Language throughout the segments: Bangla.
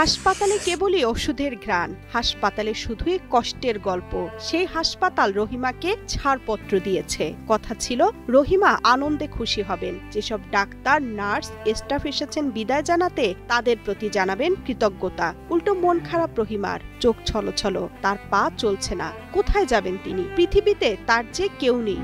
হাসপাতালে কেবলই ওষুধের ঘ্রাণ, হাসপাতালে শুধুই কষ্টের গল্প। সেই হাসপাতাল রহিমাকে ছাড়পত্র দিয়েছে। কথা ছিল রহিমা আনন্দে খুশি হবেন। যেসব ডাক্তার, নার্স, স্টাফ এসেছেন বিদায় জানাতে, তাদের প্রতি জানাবেন কৃতজ্ঞতা। উল্টো মন খারাপ রহিমার, চোখ ছলছল, তার পা চলছে না। কোথায় যাবেন তিনি? পৃথিবীতে তার যে কেউ নেই।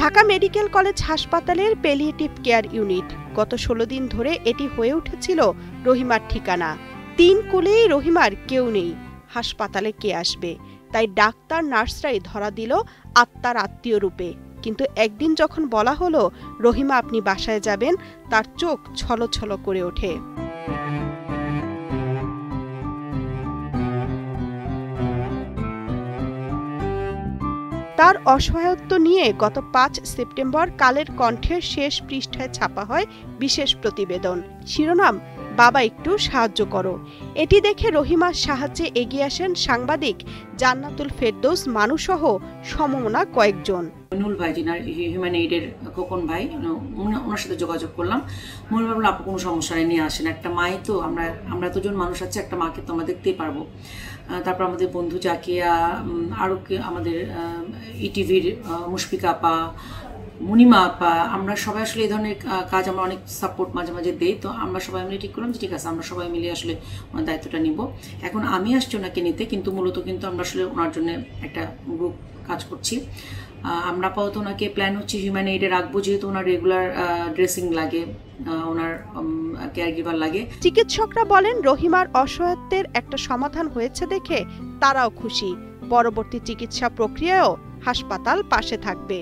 ঢাকা মেডিকেল কলেজ হাসপাতালের প্যালিয়েটিভ কেয়ার ইউনিট। গত 16 দিন ধরে এটি হয়ে উঠেছিল রহিমার ঠিকানা। 3 কোলেই রহিমার কেউ নেই। হাসপাতালে কে আসবে? তাই ডাক্তার, নার্সরাই ধরা দিল আত্মার আত্মীয় রূপে। কিন্তু একদিন যখন বলা হলো রহিমা আপনি বাসায় যাবেন, তার চোখ ছলছল করে ওঠে। তার অসহায়ত্ব নিয়ে গত 5 সেপ্টেম্বর কালের কণ্ঠের শেষ পৃষ্ঠায় ছাপা হয় বিশেষ প্রতিবেদন। শিরোনাম, বাবা একটু সাহায্য করো। এটি দেখে রহিমার সাহায্যে এগিয়ে আসেন সাংবাদিক জান্নাতুল ফেরদৌস মানুসহ সমমনা কয়েকজন। মইনুল ভাই, যিনি হিউম্যান এইডের খোকন ভাই, ওনার সাথে যোগাযোগ করলাম। মইনুল ভাই, আপু কোনো সমস্যা নেই, নিয়ে আসেন। একটা মাই তো, আমরা এতজন মানুষ আছে, একটা মাকে তো আমরা দেখতেই পারবো। তারপর আমাদের বন্ধু জাকিয়া, আরও আমাদের ইটিভির মুশফিকা আপা, মুনিমা আপা, আমরা সবাই আসলে এই ধরনের কাজ আমরা অনেক সাপোর্ট মাঝে মাঝে দেই। তো আমরা সবাই মিলে ঠিক করলাম যে ঠিক আছে, আমরা সবাই মিলে আসলে ওনার দায়িত্বটা নিব। এখন আমি আসছি ওনাকে নিতে, কিন্তু মূলত কিন্তু আমরা আসলে ওনার জন্য একটা গ্রুপ কাজ করছি। আমরা আপাতত ওনাকে প্ল্যান হচ্ছে হিউম্যান এইডে রাখবো, যেহেতু ওনার রেগুলার ড্রেসিং লাগে, ওনার কেয়ার গিভার লাগে। চিকিৎসকরা বলেন রহিমার অসহায়ত্বের একটা সমাধান হয়েছে দেখে তারাও খুশি। পরবর্তী চিকিৎসা প্রক্রিয়ায়ও হাসপাতাল পাশে থাকবে।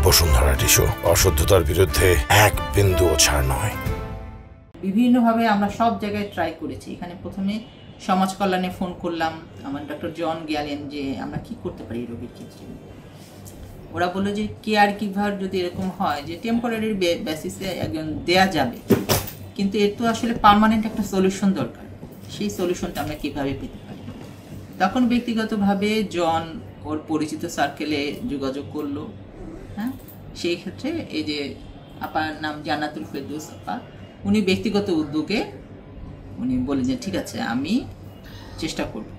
বসুন্ধরা টিস্যু, অশুদ্ধতার বিরুদ্ধে এক বিন্দুও ছাড় নয়। বিভিন্নভাবে আমরা সব জায়গায় ট্রাই করেছি। এখানে প্রথমে সমাজ কল্যাণে ফোন করলাম, আমার ডক্টর জন গেলেন যে আমরা কি করতে পারি রোগীর ক্ষেত্রে। ওরা বললো যে কেয়ার গিভার যদি এরকম হয় যে টেম্পোরারি বেসিসে একজন দেয়া যাবে, কিন্তু এর তো আসলে পার্মানেন্ট একটা সলিউশন দরকার। সেই সলিউশনটা আমরা কীভাবে পেতে পারি? তখন ব্যক্তিগতভাবে জন ওর পরিচিত সার্কেলে যোগাযোগ করলো। হ্যাঁ, সেই ক্ষেত্রে এই যে আপার নাম জান্নাতুল ফেরদৌস আপা, উনি ব্যক্তিগত উদ্যোগে উনি বলেন যে ঠিক আছে আমি চেষ্টা করব।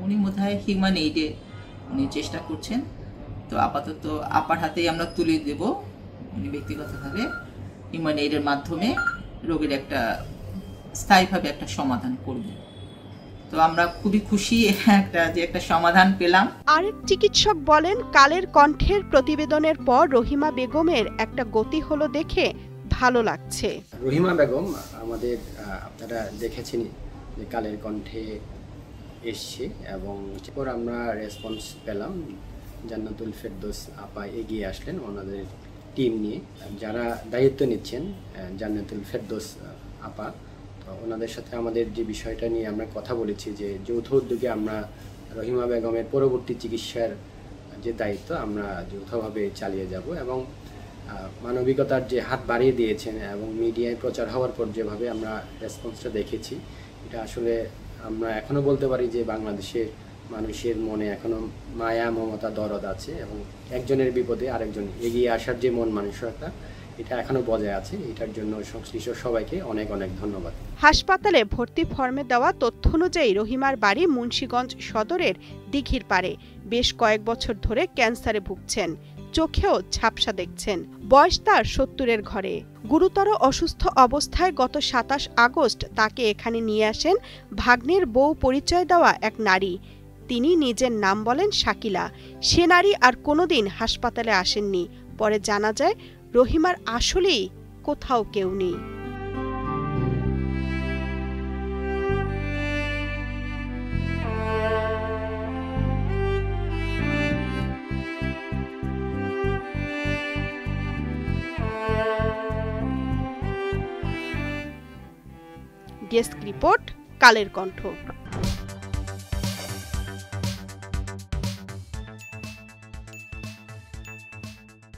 উনি বোধহয় হিউম্যান এইডে উনি চেষ্টা করছেন। তো আপাতত আপার হাতেই আমরা তুলে দেব। উনি ব্যক্তিগতভাবে হিউম্যান এইডের মাধ্যমে রোগীর একটা স্থায়ীভাবে একটা সমাধান করবেন। তো আমরা খুবই খুশি একটা সমাধান পেলাম। আরেক চিকিৎসক বলেন কালের কণ্ঠের প্রতিবেদনের পর রহিমা বেগমের একটা গতি হলো দেখে ভালো লাগছে। রহিমা বেগম আমাদের আপনারা দেখেছেন যে কালের কণ্ঠে এসছে, এবং এরপর আমরা রেসপন্স পেলাম। জান্নাতুল ফেরদৌস আপা এগিয়ে আসলেন ওনাদের টিম নিয়ে, যারা দায়িত্ব নিচ্ছেন জান্নাতুল ফেরদৌস আপা। তো ওনাদের সাথে আমাদের যে বিষয়টা নিয়ে আমরা কথা বলেছি যে যৌথ উদ্যোগে আমরা রহিমা বেগমের পরবর্তী চিকিৎসার যে দায়িত্ব আমরা যৌথভাবে চালিয়ে যাব, এবং মানবিকতার যে হাত বাড়িয়ে দিয়েছেন এবং মিডিয়ায় প্রচার হওয়ার পর যেভাবে আমরা রেসপন্সটা দেখেছি, এটা আসলে আমরা এখনও বলতে পারি যে বাংলাদেশের মানুষের মনে এখনও মায়া, মমতা, দরদ আছে, এবং একজনের বিপদে আরেকজন এগিয়ে আসার যে মন মানসিকতা, এটা এখনো বজায় আছে। এটার জন্য সংশ্লিষ্ট সবাইকে অনেক অনেক ধন্যবাদ। হাসপাতালে ভর্তি ফর্মে দেওয়া তথ্য অনুযায়ী রহিমার বাড়ি মুন্সিগঞ্জ সদরের দিঘির পাড়ে। বেশ কয়েক বছর ধরে ক্যান্সারে ভুগছেন, চোখেও ঝাপসা দেখছেন। বয়স তার 70-এর ঘরে। গুরুতর অসুস্থ অবস্থায় গত 27 আগস্ট তাকে এখানে নিয়ে আসেন ভাগ্নের বউ পরিচয় দেওয়া এক নারী। তিনি নিজের নাম বলেন শাকিলা। সে নারী আর কোনোদিন হাসপাতালে আসেননি। পরে জানা যায় রহিমার আসলেই কোথাও কেউ নেই। Desk report, Kaler Kantho.